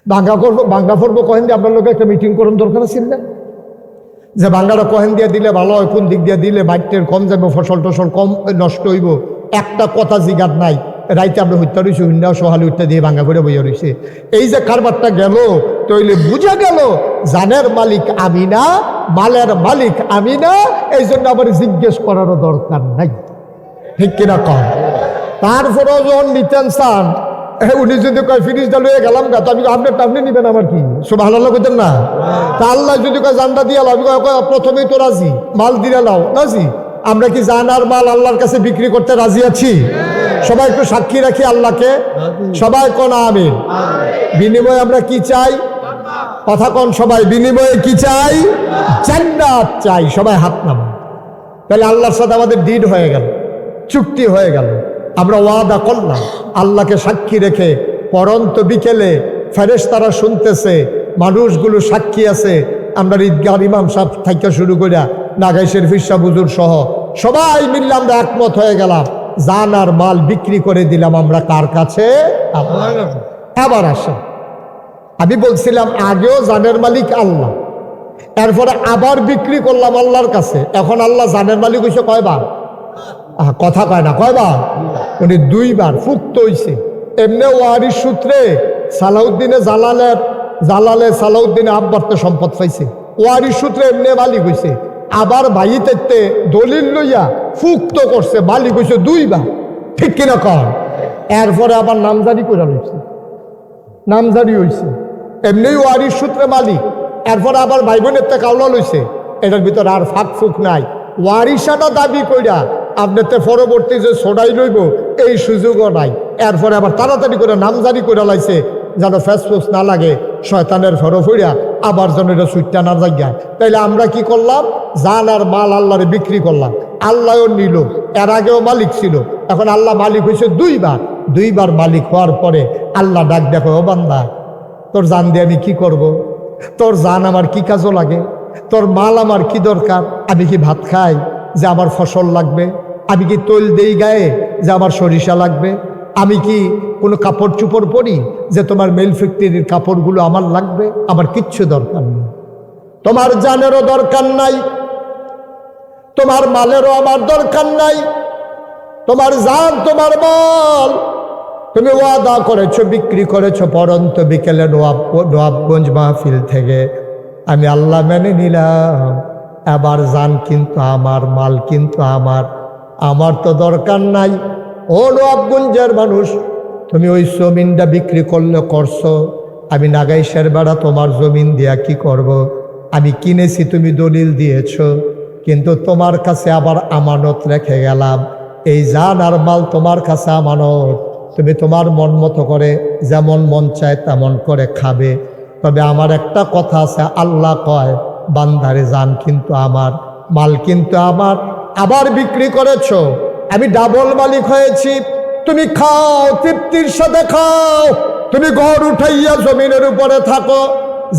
বাঙ্গা পড়বো কহেন দিয়ে আপনার লোকে একটা মিটিং করুন দরকার ছিল না, যে বাঙ্গাটা কহেন দিয়ে দিলে ভালো হয়, কোন দিক দিয়ে দিলে বাইকটের কম যাবে, ফসল টসল কম নষ্ট হইব, একটা কথা জিগাত নাই। রাইতে আমরা হত্যা রয়েছি, হুন্ডা সহালি হত্যা দিয়ে ভাঙ্গা করে বইয়া রয়েছে। এই যে কারবারটা গেল, তৈলে বুঝা গেল জানের মালিক আমি না, মালের মালিক আমি না, এই জন্য আবার জিজ্ঞেস করারও দরকার নাই, ঠিক কিনা কম। তারপরেও যখন নিতেন চান, উনি যদি কয় ফিরিজটা লয়ে গেলাম গা, তো আমি আপনারটা আপনি নিবেন আমার কি, সুবহানাল্লাহ কইতেন না? তা আল্লাহ যদি কয় জানটা দিয়ে লাও, আমি প্রথমেই তো রাজি, মাল দিয়ে লাও, রাজি। আমরা কি জান আর মাল আল্লাহর কাছে বিক্রি করতে রাজি আছি? সবাই একটু সাক্ষী রাখি আল্লাহকে, সবাই কোন আমিন। বিনিময়ে আমরা কি চাই? কথা কোন সবাই, বিনিময়ে কি চাই? জান্নাত চাই। সবাই হাত নাম। তাহলে আল্লাহর সাথে আমাদের ডিড হয়ে গেল, চুক্তি হয়ে গেল, আমরা ওয়াদা করলাম। আল্লাহকে সাক্ষী রেখে পরন্ত বিকেলে ফেরেশতারা শুনতেছে, মানুষগুলো সাক্ষী আছে, আমরা ঈদগাহর ইমাম সাহেব থেকে শুরু করিয়া নাগাই শরীফ সাহেব হুজুর সহ সবাই মিললে আমরা একমত হয়ে গেলাম, জান আর মাল বিক্রি করে দিলাম আমরা কার কাছে? আবার আসেন, আমি বলছিলাম আগেও জানের মালিক আল্লাহ, এরপরে আবার বিক্রি করলাম আল্লাহর কাছে। এখন আল্লাহ জানের মালিক হয়েছে কয়বার? কথা কয় না, কয়বার? উনি দুইবার ফুক্ত হইছে। এমনি ওয়ারিশ সূত্রে সালাউদ্দিনে জালালে সালাউদ্দিনে আব্বারতে সম্পদ পাইছে, ওয়ারিশ সূত্রে এমনি মালিক হইছে। আবার ভাইতে দলিল লইয়া ফুক্ত করছে, মালিক হইছে দুইবার, ঠিক কিনা কর? এরপরে আবার নামজারি করে লইছে, নামজারি হইছে, এমনি ওয়ারিশ সূত্রে মালিক। এরপরে আবার ভাই বোনের তে কাউলা লইছে, এটার ভিতরে আর ফাঁক ফুক নাই। ওয়ারিশাটা দাবি কইরা আপনার পরবর্তী যে ছড়াই লইব এই সুযোগও নাই। এরপরে আবার তাড়াতাড়ি করে নামজারি করে লাইছে, যেন ফেসফুস না লাগে, শয়তানের ফরফ হইয়া আবার যেন এটা সুইটটা না জায়গায়। তাইলে আমরা কি করলাম? জান আর মাল আল্লাহরে বিক্রি করলাম, আল্লাহও নিল। এর আগেও মালিক ছিল, এখন আল্লাহ মালিক হয়েছে দুইবার। দুইবার মালিক হওয়ার পরে আল্লাহ ডাক দেখো, ও বান্দা, তোর জান দিয়ে আমি কি করব? তোর জান আমার কি কাজও লাগে? তোর মাল আমার কি দরকার? আমি কি ভাত খাই যে আমার ফসল লাগবে? আমি কি তৈল দেই গায়ে যে আমার সরিষা লাগবে? আমি কি কোনো কাপড় চুপড় পরি যে তোমার মেল ফ্যাক্টরির কাপড়গুলো আমার লাগবে? আমার কিচ্ছু দরকার নেই। তোমার জানেরও দরকার নাই, তোমার মালেরও আমার দরকার নাই। তোমার জান, তোমার মাল তুমি ওয়াদা করেছো, বিক্রি করেছো পরন্ত বিকেলে নবাবগঞ্জ মাহফিল থেকে, আমি আল্লাহ মেনে নিলাম। এবার জান কিন্তু আমার, মাল কিন্তু আমার তো দরকার নাই। ও নবাবগঞ্জের মানুষ, তুমি ওই জমিনটা বিক্রি করলে করছো, আমি নাগাইশের বেড়া তোমার জমিন দিয়া কি করব? আমি কিনেছি, তুমি দলিল দিয়েছো, কিন্তু তোমার কাছে আবার আমানত রেখে গেলাম। এই জান আর মাল তোমার কাছে আমানত, তুমি তোমার মন মতো করে যেমন মন চায় তেমন করে খাবে। তবে আমার একটা কথা আছে, আল্লাহ কয় বান্দারে জান কিন্তু আমার, মাল কিন্তু আমার। আবার বিক্রি করেছো, আমি ডাবল মালিক হয়েছি। তুমি খাও, তৃপ্তির সাথে খাও, তুমি ঘর উঠাইয়া জমিনের উপরে থাকো,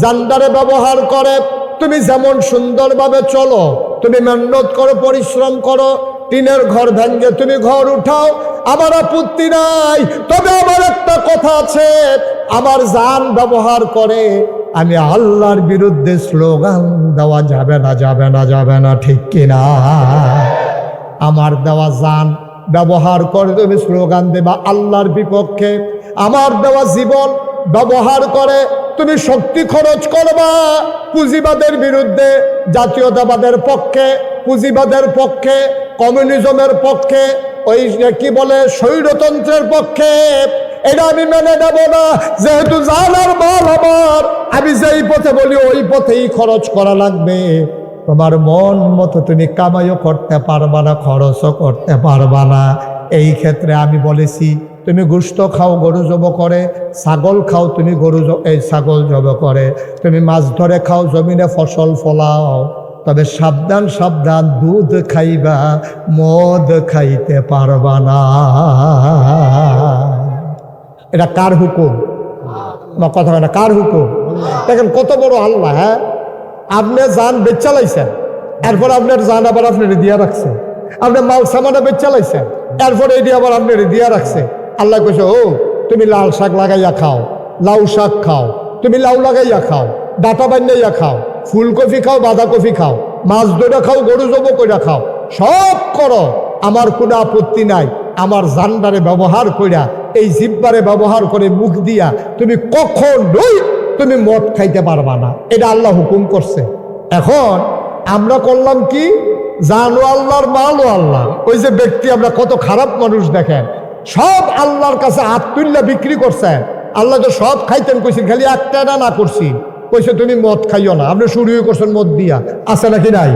জান্ডারে ব্যবহার করে তুমি যেমন সুন্দরভাবে চলো, তুমি মেহনত করো, পরিশ্রম করো, টিনের ঘর ভেঙ্গে তুমি ঘর উঠাও, আমার আপত্তি নাই। তবে আমার একটা কথা আছে, আমার জান ব্যবহার করে আমি আল্লাহর বিরুদ্ধে স্লোগান দেওয়া যাবে না, যাবে না, যাবে না, ঠিক কিনা? আমার দেওয়া জান ব্যবহার করে তুমি স্লোগান দেবা আল্লাহর বিপক্ষে। আমার দেওয়া জীবন ব্যবহার করে তুমি শক্তি খরচ করবা পুঁজিবাদের বিরুদ্ধে, জাতীয়তাবাদের পক্ষে, পুঁজিবাদের পক্ষে, কমিউনিজমের পক্ষে, ওই কি বলে স্বৈরতন্ত্রের পক্ষে। এটা আমি মেনে নেব না। যেহেতু জান আর মাল আমার, আমি যেই পথে বলি ওই পথেই খরচ করা লাগবে। তোমার মন মতো তুমি কামাইও করতে পারবা না, খরচও করতে পারবা না। এই ক্ষেত্রে আমি বলেছি, তুমি গোশত খাও, গরু জব করে, ছাগল খাও, তুমি ছাগল জব করে, তুমি মাছ ধরে খাও, জমিনে ফসল ফলাও, তবে সাবধান সাবধান, দুধ খাইবা, মদ খাইতে পারবা না। এটা কার হুকুম? আমার কথা হয় না, কার হুকুম? দেখেন কত বড় আল্লাহ। হ্যাঁ, আপনি জান বেচালাইছেন, এরপর আপনার জান আবার আপনার দিয়া রাখছে। আপনি মাল সামানা বেচালাইছেন, এরপরে এটি আবার আপনার দিয়া রাখছে। আল্লাহ কইছে, ও তুমি লাল শাক লাগাইয়া খাও, লাউ শাক খাও, তুমি লাউ লাগাইয়া খাও, ডাটা বান্ধাইয়া খাও, ফুলকপি খাও, বাঁধাকপি খাও, মাছ ধরে খাও, গরু জব করে খাও, সব করো, আমার কোনো আপত্তি নাই। আমার জান্ডারে ব্যবহার কইরা, এই জিব্বারে ব্যবহার করে মুখ দিয়া তুমি কখনোই তুমি মদ খাইতে পারবা না, এটা আল্লাহ হুকুম করছে। এখন আমরা করলাম কি, জানো আল্লাহর মালও আল্লাহ। ওই যে ব্যক্তি, আমরা কত খারাপ মানুষ দেখেন, সব আল্লাহর কাছে হাত তুললে বিক্রি করছেন। আল্লাহ তো সব খাইতেন কইছেন, খালি একটা না করছি, কইছে তুমি মদ খাইও না, আপনি শুরুই করছেন মদ দিয়া, আছে নাকি নাই?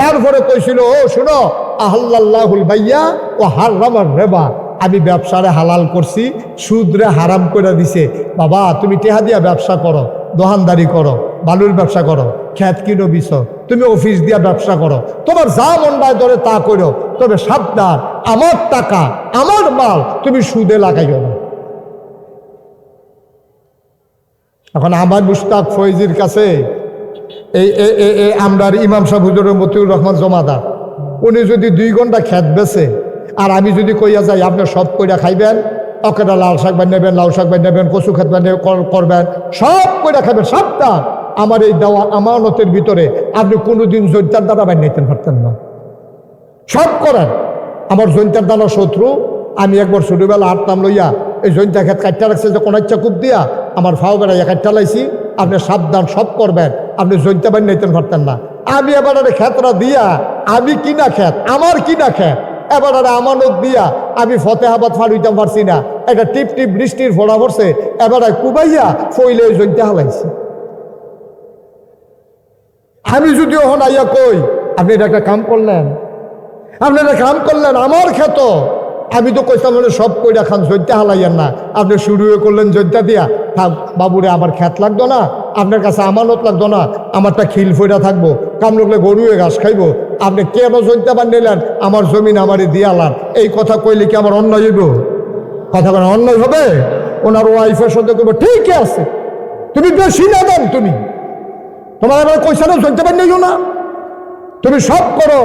এরপরে কইছিল, ও শুনো, আহাল্লাহুল বাইয়া ও হারামার রেবা, আমি ব্যবসারে হালাল করছি, সুদরে হারাম করে দিছে। বাবা তুমি টেহা দিয়া ব্যবসা করো, দোকানদারি করো, বালুর ব্যবসা করো, খেত কিনো বিছ, তুমি অফিস দিয়া ব্যবসা করো, তোমার যা মন্ডায় ধরে তা করো, তবে সাবধান, আমার টাকা আমার মাল তুমি সুদে লাগাইও না। এখন আমার মুশতাক ফৈজির কাছে এই আমরার ইমাম সাহেব হুজুরের মতিউর রহমান জমাদার, উনি যদি 2 ঘন্টা খেত বেছে, আর আমি যদি কইয়া যাই আপনি সব কইরা খাইবেন, অকেটা লাল শাক বান নেবেন, লাউ শাক বান নেবেন, কচু খেত বান করবেন, সব কইরা খাবেন, সাবধান, আমার এই দেওয়া আমানতের ভিতরে আপনি কোনোদিন জৈন্তার দ্বারা বান নিতে পারতেন না। সব করেন, আমার জৈন্তার দ্বারা শত্রু। আমি একবার ছোটবেলা হাঁটতাম লইয়া, এই জৈন্তা খেত কাটটা রাখছে যে কোন ইচ্ছা কূপ দিয়া, আমার ফাও বেড়াইয়া কাটটা লাইছি, আপনি সাবধান, সব করবেন, আপনি জৈন্তা বান নিতে পারতেন না। আমি এবার খেতরা দিয়া, আমি কিনা খেত, আমার কিনা খেত, এবার আমানত দিয়া আমি ফতেহাবাদ ফাড়ুইতাম পারছি না, একটা টিপ টিপ বৃষ্টির ফোড়া পড়ছে, এবার কুবাইয়া ফইলে জৈন্তা হালাইছি। আমি যদি ওখানে আইয়া কই আপনি এটা একটা কাম করলেন, আপনি একটা কাম করলেন, আমার খেত, আমি তো কইতাম সব কইরা খান, জৈন্তা হালাইয়ান না, আপনি শুরু করলেন জৈন্তা দিয়া, থাক বাবুরে আমার খেত লাগতো না, আপনার কাছে আমানত লাগতো না, আমারটা খিল ফইরা থাকবো, কাম লাগলে গরুয়ে ঘাস খাইবো, আপনি কেন জৈন্তা বান নিলেন, আমার জমিন আমারই দিয়ালান, এই কথা কইলে কি আমার অন্যায় হইব? কথা কেন অন্যায় হবে? ওনার ওয়াইফের সাথে কইব, ঠিক আছে তুমি বেশি না দেন, তুমি তোমার এবার কইসা না জৈন্তা বান নিও না, তুমি সব করো,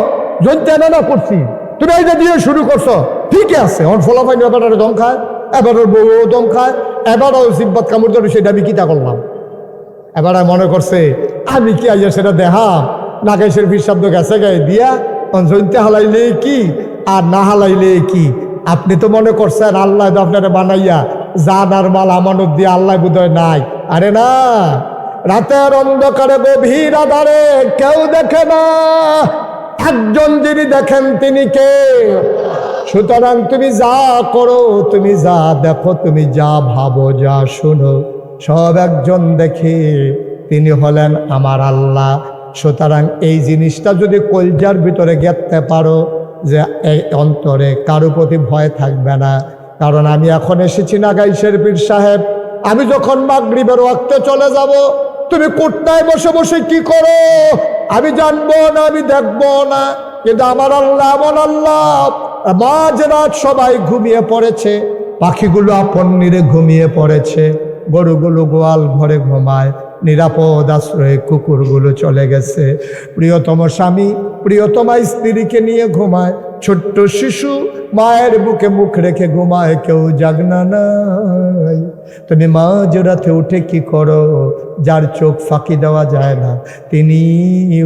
জৈন্তা না করছি, তুমি এইটা দিয়ে শুরু করছো, ঠিক আছে। অন ফলাফাইন এবার দম খায়, এবার ওর বউ দম খায়, এবারও জিব্বাত কামড় ধরে, সেটা আমি কিতা করলাম? এবার মনে করছে আমি কি আইয়া সেটা দেখাম, নাগেশের ফির শব্দ গেছে গায়ে দিয়া, জৈন্তা হালাইলে কি আর না হালাইলে কি? আপনি তো মনে করছেন আল্লাহ আপনারা বানাইয়া জান আর মাল আমানত দিয়ে আল্লাহ বোধহয় নাই। আরে না, রাতের অন্ধকারে গভীর আধারে কেউ দেখে না, একজন যিনি দেখেন তিনি কে? সুতরাং তুমি যা করো, তুমি যা দেখো, তুমি যা ভাবো, যা শোনো, সব একজন দেখে, তিনি হলেন আমার আল্লাহ। সুতরাং এই জিনিসটা যদি কলজার ভিতরে গেঁথতে পারো, যে এই অন্তরে কারো প্রতি ভয় থাকবে না। কারণ আমি এখন এসেছি নাগাইশের পীর সাহেব, আমি যখন মাগরিবের ওয়াক্তে চলে যাব, তুমি কোটটায় বসে বসে কি করো আমি জানবো না, আমি দেখবো না, কিন্তু আমার আল্লাহ এমন আল্লাহ, মাঝ রাত সবাই ঘুমিয়ে পড়েছে, পাখিগুলো আপন নিরে ঘুমিয়ে পড়েছে, গরুগুলো গোয়াল ঘরে ঘুমায়, নিরাপদ আশ্রয়ে কুকুরগুলো চলে গেছে, প্রিয়তম স্বামী প্রিয়তমা স্ত্রীকে নিয়ে ঘুমায়, ছোট্ট শিশু মায়ের বুকে মুখ রেখে ঘুমায়, কেউ জাগনা নাই। তুমি মাঝ রাতে উঠে কি করো? যার চোখ ফাঁকি দেওয়া যায় না, তিনি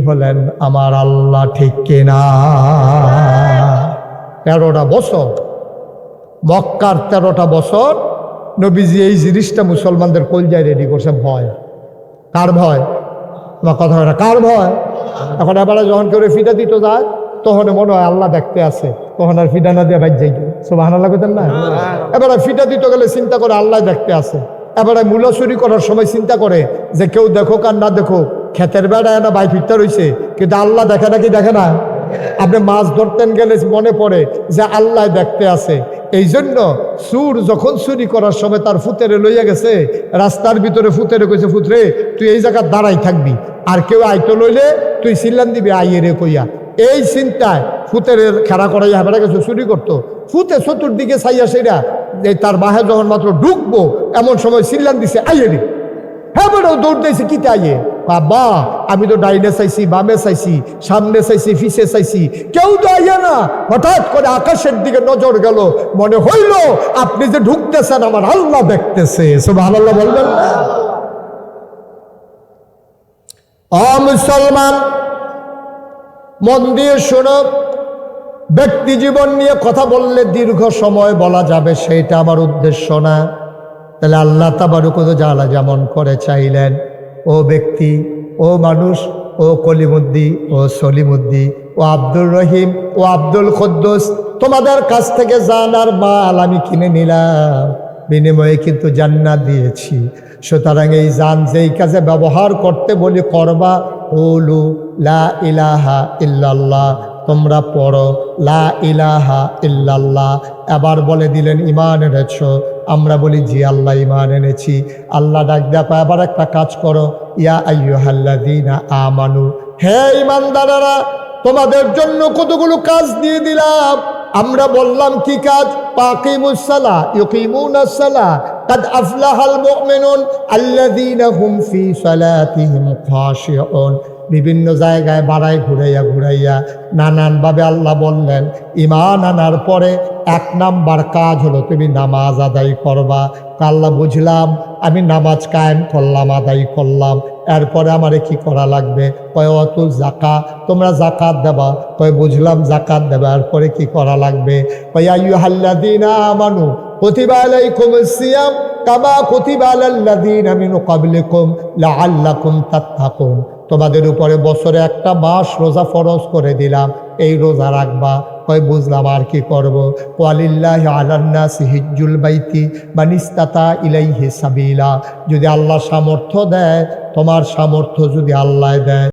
হলেন আমার আল্লাহ, ঠিক কিনা? 13টা বছর মক্কার, 13টা বছর নবীজি এই জিনিসটা মুসলমানদের কলজায় রেডি করছে। ভয়, কার ভয়? আমার কথা হয় না, কার ভয়? এখন এবারে যখন কেউ ফিটা দিতে যায়, তখন মনে হয় আল্লাহ দেখতে আছে, তখন আর ফিটা না দিয়ে বাইর যাই, সুবহানাল্লাহ কইতেন না? এবারে ফিটা দিতে গেলে চিন্তা করে আল্লাহ দেখতে আছে, এবারে মূলা চুরি করার সময় চিন্তা করে যে কেউ দেখো আর না দেখো, ক্ষেতের বেড়ায় না বাই ফিরতে রয়েছে, কিন্তু আল্লাহ দেখে নাকি দেখে না? আপনি মাছ ধরতেন গেলে মনে পড়ে যে আল্লাহ দেখতে আছে। এই জন্য চুর যখন চুরি করার সময় তার ফুতেরে লইয়া গেছে, রাস্তার ভিতরে ফুতেরে কইছে, ফুতরে তুই এই জায়গায় দাঁড়াই থাকবি, আর কেউ আইতো লইলে তুই সিল্লান দিবি আইয়ে রে কইয়া। এই চিন্তায় ফুতের খেলা করাইয়া বেড়া গেছে চুরি করতো। ফুতে চতুর্দিকে চাইয়া সেটা তার বাহে যখন মাত্র ঢুকবো, এমন সময় সিল্লান দিছে আইয়ে রে। হ্যাঁ বেড়াও দৌড় দিয়েছে, কিতে আইয়ে? বাবা আমি তো ডাইনে চাইছি, বামে চাইছি, সামনে চাইছি, পিছে চাইছি, কেউ তো আইয়া না। হঠাৎ করে আকাশের দিকে নজর গেল, মনে হইল আপনি যে ঢুকতেছেন আমার আল্লাহ দেখতেছে। সুবহানাল্লাহ বলবেন না? মুসলমান, মন দিয়ে শোনো, ব্যক্তি জীবন নিয়ে কথা বললে দীর্ঘ সময় বলা যাবে, সেইটা আমার উদ্দেশ্য না। তাহলে আল্লাহ তাবারক ওয়া তাআলা যেমন করে চাইলেন, ও ব্যক্তি, ও মানুষ, ও কলিমুদ্দি, ও সলিমুদ্দি, ও আব্দুর রহিম, ও আব্দুল কুদ্দুস, তোমাদের কাছ থেকে জান আর মাল আমি কিনে নিলাম, বিনিময়ে কিন্তু জান্নাত দিয়েছি। সুতরাং এই জান যেই কাজে ব্যবহার করতে বলি করবা, উলু লা ইলাহা ইল্লাল্লাহ, তোমরা পড়ো লা ইলাহা ইল্লাল্লাহ। এবার বলে দিলেন ঈমান এনেছো? আমরা বলি জি আল্লাহ ঈমান এনেছি। আল্লাহ ডাক দেখো, এবার একটা কাজ করো, ইয়া আইয়ুহাল্লাযীনা আমানু, হে ঈমানদারেরা, তোমাদের জন্য কতগুলো কাজ দিয়ে দিলাম। আমরা বললাম কি কাজ? পাকিমুস সালাহ ইউকিমুনাস সালাহ কাদ আফলাহাল মুমিনুন আল্লাযীনা হুম ফি সালাতিহিম খাশিউন। বিভিন্ন জায়গায় বাড়াই ঘুরাইয়া নানানভাবে আল্লাহ বললেন, ঈমান আনার পরে 1 নাম্বার কাজ হলো তুমি নামাজ আদায় করবা। আল্লাহ বুঝলাম, আমি নামাজ কায়েম করলাম, আদায় করলাম, এরপরে আমারে কি করা লাগবে? কয় অতু জাকা, তোমরা জাকাত দেবা। কয় বুঝলাম জাকাত দেবা, এরপরে কি করা লাগবে? কয় আইয়ুহাল্লাযীনা আমানু কুতিবা আলাইকুমুস সিয়াম কামা কুতিবা আলাল্লাযীনা মিন ক্বাবলিকুম লাআল্লাকুম তাত্তাকুন। তোমাদের উপরে বছরে 1টা মাস রোজা ফরজ করে দিলাম, এই রোজা রাখবা। কয় বুঝলাম, আর কি করব? ওয়ালিল্লাহি আলান নাসি হিজ্জুল বাইতি মান ইসতাতা ইলাইহি সাবিলা। যদি আল্লাহ সামর্থ্য দেয়, তোমার সামর্থ্য যদি আল্লাহ দেয়,